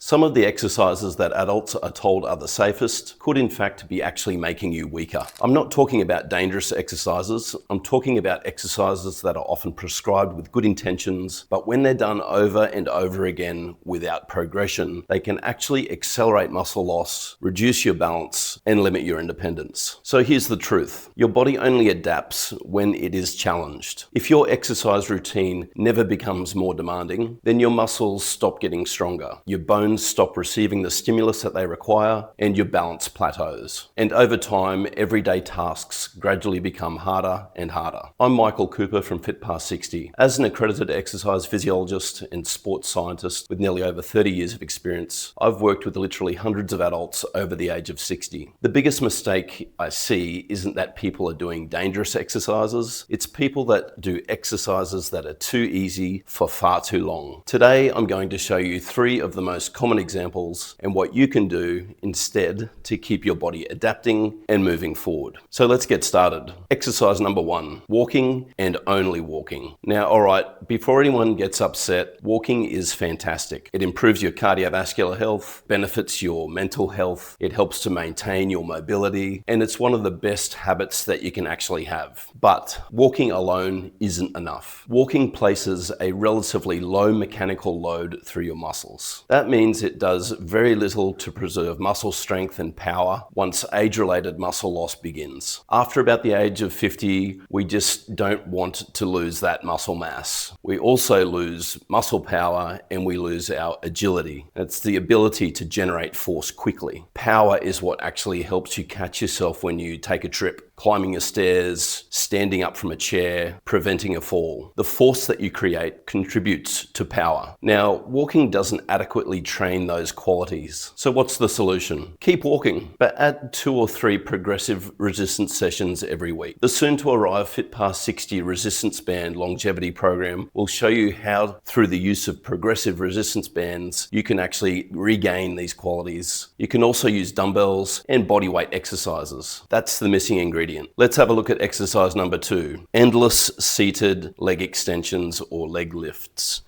Some of the exercises that adults are told are the safest could in fact be actually making you weaker. I'm not talking about dangerous exercises. I'm talking about exercises that are often prescribed with good intentions, but when they're done over and over again without progression, they can actually accelerate muscle loss, reduce your balance, and limit your independence. So here's the truth. Your body only adapts when it is challenged. If your exercise routine never becomes more demanding, then your muscles stop getting stronger. Your bones stop receiving the stimulus that they require, and your balance plateaus. And over time, everyday tasks gradually become harder and harder. I'm Michael Cooper from Fit Past 60. As an accredited exercise physiologist and sports scientist with nearly over 30 years of experience, I've worked with literally hundreds of adults over the age of 60. The biggest mistake I see isn't that people are doing dangerous exercises, it's people that do exercises that are too easy for far too long. Today, I'm going to show you 3 of the most common examples and what you can do instead to keep your body adapting and moving forward. So let's get started. Exercise number 1, walking and only walking. Now, all right, before anyone gets upset, walking is fantastic. It improves your cardiovascular health, benefits your mental health, it helps to maintain your mobility, and it's one of the best habits that you can actually have. But walking alone isn't enough. Walking places a relatively low mechanical load through your muscles. That means it does very little to preserve muscle strength and power once age-related muscle loss begins. After about the age of 50, we just don't want to lose that muscle mass. We also lose muscle power and we lose our agility. It's the ability to generate force quickly. Power is what actually helps you catch yourself when you take a trip, climbing your stairs, standing up from a chair, preventing a fall. The force that you create contributes to power. Now, walking doesn't adequately train those qualities. So what's the solution? Keep walking, but add 2 or 3 progressive resistance sessions every week. The soon to arrive Fit Past 60 resistance band longevity program will show you how, through the use of progressive resistance bands, you can actually regain these qualities. You can also use dumbbells and body weight exercises. That's the missing ingredient. Let's have a look at exercise number 2, endless seated leg extensions or leg lifts.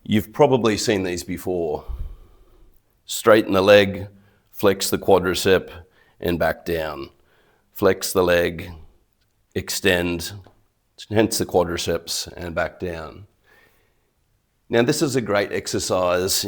You've probably seen these before. Straighten the leg, flex the quadricep, and back down. Flex the leg, extend, hence the quadriceps, and back down. Now, this is a great exercise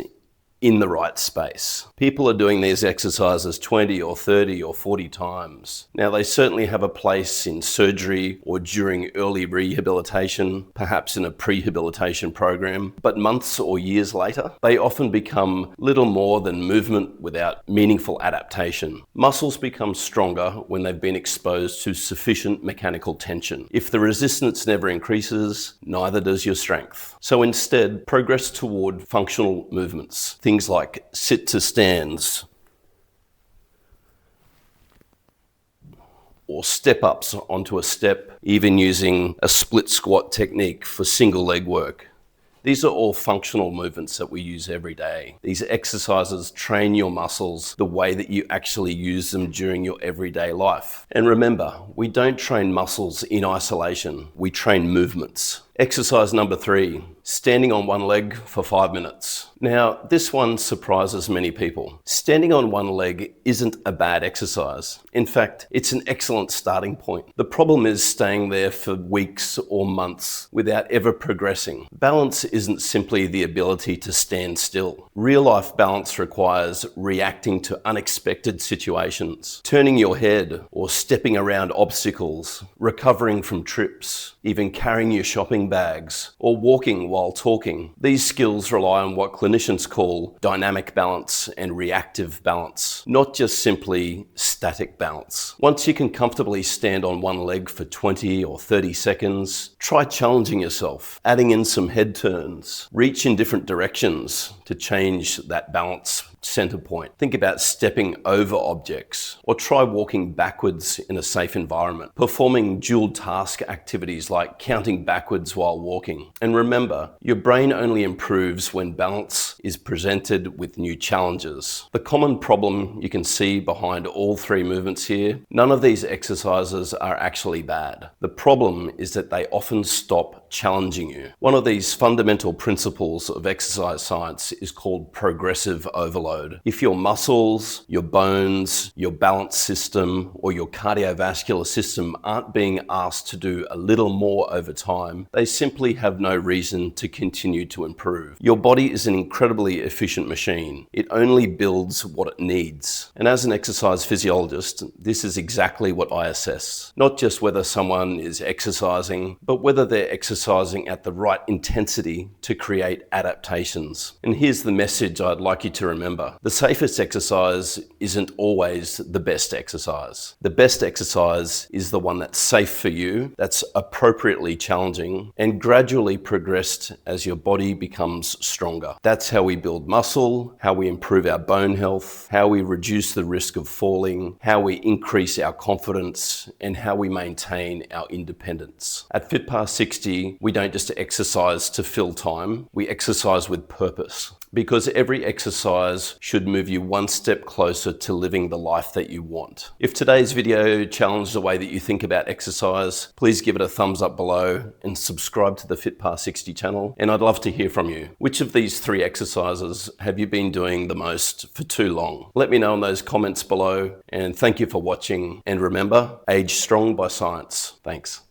in the right space. People are doing these exercises 20 or 30 or 40 times. Now, they certainly have a place in surgery or during early rehabilitation, perhaps in a prehabilitation program, but months or years later, they often become little more than movement without meaningful adaptation. Muscles become stronger when they've been exposed to sufficient mechanical tension. If the resistance never increases, neither does your strength. So instead, progress toward functional movements. Things like sit to stands or step ups onto a step, even using a split squat technique for single leg work. These are all functional movements that we use every day. These exercises train your muscles the way that you actually use them during your everyday life. And remember, we don't train muscles in isolation, we train movements. Exercise number 3, standing on one leg for 5 minutes. Now, this one surprises many people. Standing on one leg isn't a bad exercise. In fact, it's an excellent starting point. The problem is staying there for weeks or months without ever progressing. Balance isn't simply the ability to stand still. Real-life balance requires reacting to unexpected situations, turning your head or stepping around obstacles, recovering from trips, even carrying your shopping bags, or walking while talking. These skills rely on what clinicians call dynamic balance and reactive balance, not just simply static balance. Once you can comfortably stand on one leg for 20 or 30 seconds, try challenging yourself, adding in some head turns. Reach in different directions to change that balance center point. Think about stepping over objects, or try walking backwards in a safe environment. Performing dual task activities like counting backwards while walking. And remember, your brain only improves when balance is presented with new challenges. The common problem you can see behind all three movements here, none of these exercises are actually bad. The problem is that they often stop challenging you. One of these fundamental principles of exercise science is called progressive overload. If your muscles, your bones, your balance system, or your cardiovascular system aren't being asked to do a little more over time, they simply have no reason to continue to improve. Your body is an incredibly efficient machine. It only builds what it needs. And as an exercise physiologist, this is exactly what I assess. Not just whether someone is exercising, but whether they're exercising at the right intensity to create adaptations. And here's the message I'd like you to remember. The safest exercise isn't always the best exercise. The best exercise is the one that's safe for you, that's appropriately challenging, and gradually progressed as your body becomes stronger. That's how we build muscle, how we improve our bone health, how we reduce the risk of falling, how we increase our confidence, and how we maintain our independence. At Fit Past 60, we don't just exercise to fill time, we exercise with purpose. Because every exercise should move you one step closer to living the life that you want. If today's video challenged the way that you think about exercise, please give it a thumbs up below and subscribe to the Fit Past 60 channel. And I'd love to hear from you. Which of these 3 exercises have you been doing the most for too long? Let me know in those comments below, and thank you for watching. And remember, age strong by science. Thanks.